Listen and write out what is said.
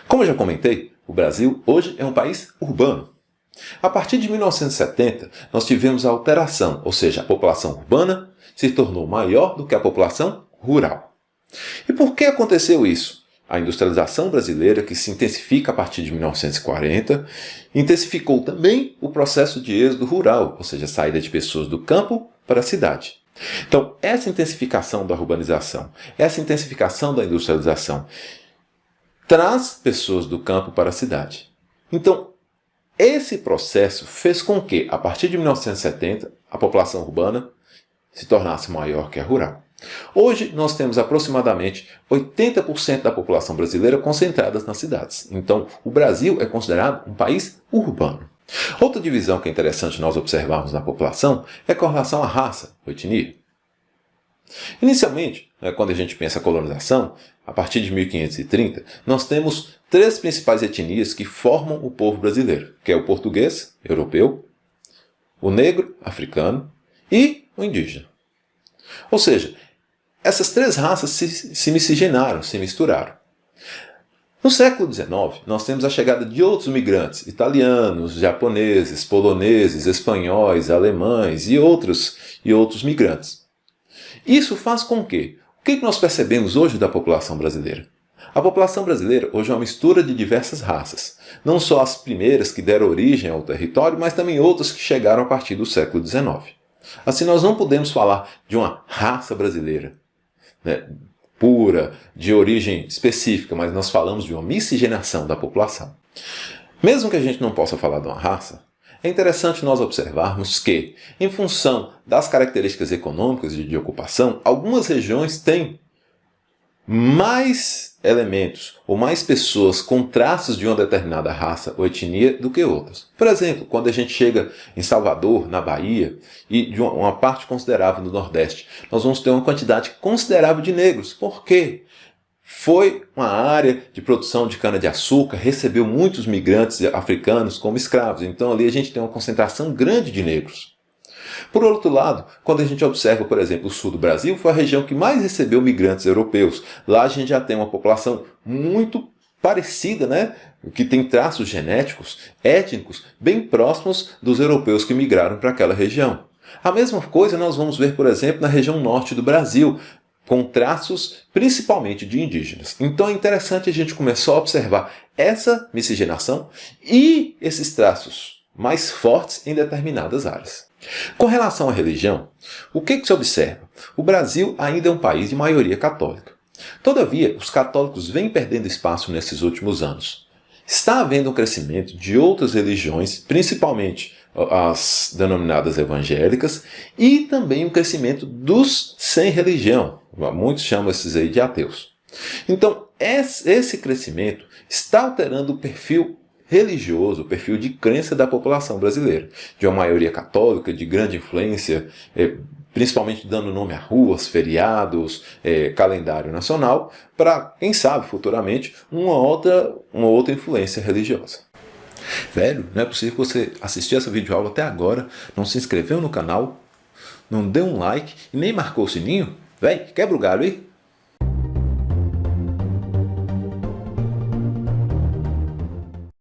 Como eu já comentei, o Brasil hoje é um país urbano. A partir de 1970, nós tivemos a alteração, ou seja, a população urbana se tornou maior do que a população rural. E por que aconteceu isso? A industrialização brasileira, que se intensifica a partir de 1940, intensificou também o processo de êxodo rural, ou seja, a saída de pessoas do campo para a cidade. Então, essa intensificação da urbanização, essa intensificação da industrialização, traz pessoas do campo para a cidade. Então, esse processo fez com que, a partir de 1970, a população urbana se tornasse maior que a rural. Hoje, nós temos aproximadamente 80% da população brasileira concentradas nas cidades. Então, o Brasil é considerado um país urbano. Outra divisão que é interessante nós observarmos na população é com relação à raça ou etnia. Inicialmente, quando a gente pensa em colonização, a partir de 1530, nós temos três principais etnias que formam o povo brasileiro, que é o português, europeu, o negro, africano e o indígena. Ou seja, essas três raças se miscigenaram, se misturaram. No século XIX, nós temos a chegada de outros migrantes, italianos, japoneses, poloneses, espanhóis, alemães e outros migrantes. Isso faz com que, o que nós percebemos hoje da população brasileira? A população brasileira hoje é uma mistura de diversas raças, não só as primeiras que deram origem ao território, mas também outras que chegaram a partir do século XIX. Assim, nós não podemos falar de uma raça brasileira, pura, de origem específica, mas nós falamos de uma miscigenação da população. Mesmo que a gente não possa falar de uma raça, é interessante nós observarmos que, em função das características econômicas e de ocupação, algumas regiões têm mais elementos ou mais pessoas com traços de uma determinada raça ou etnia do que outras. Por exemplo, quando a gente chega em Salvador, na Bahia, e de uma parte considerável do Nordeste, nós vamos ter uma quantidade considerável de negros. Por quê? Foi uma área de produção de cana-de-açúcar, recebeu muitos migrantes africanos como escravos. Então ali a gente tem uma concentração grande de negros. Por outro lado, quando a gente observa, por exemplo, o sul do Brasil, foi a região que mais recebeu migrantes europeus. Lá a gente já tem uma população muito parecida, que tem traços genéticos, étnicos, bem próximos dos europeus que migraram para aquela região. A mesma coisa nós vamos ver, por exemplo, na região norte do Brasil, com traços principalmente de indígenas. Então é interessante a gente começar a observar essa miscigenação e esses traços mais fortes em determinadas áreas. Com relação à religião, o que se observa? O Brasil ainda é um país de maioria católica. Todavia, os católicos vêm perdendo espaço nesses últimos anos. Está havendo um crescimento de outras religiões, principalmente as denominadas evangélicas, e também um crescimento dos sem religião. Muitos chamam esses aí de ateus. Então, esse crescimento está alterando o perfil religioso, o perfil de crença da população brasileira, de uma maioria católica, de grande influência, principalmente dando nome a ruas, feriados, calendário nacional, para, quem sabe, futuramente, uma outra influência religiosa. Velho, não é possível que você assistiu essa videoaula até agora, não se inscreveu no canal, não deu um like e nem marcou o sininho? Véi, quebra o galho aí!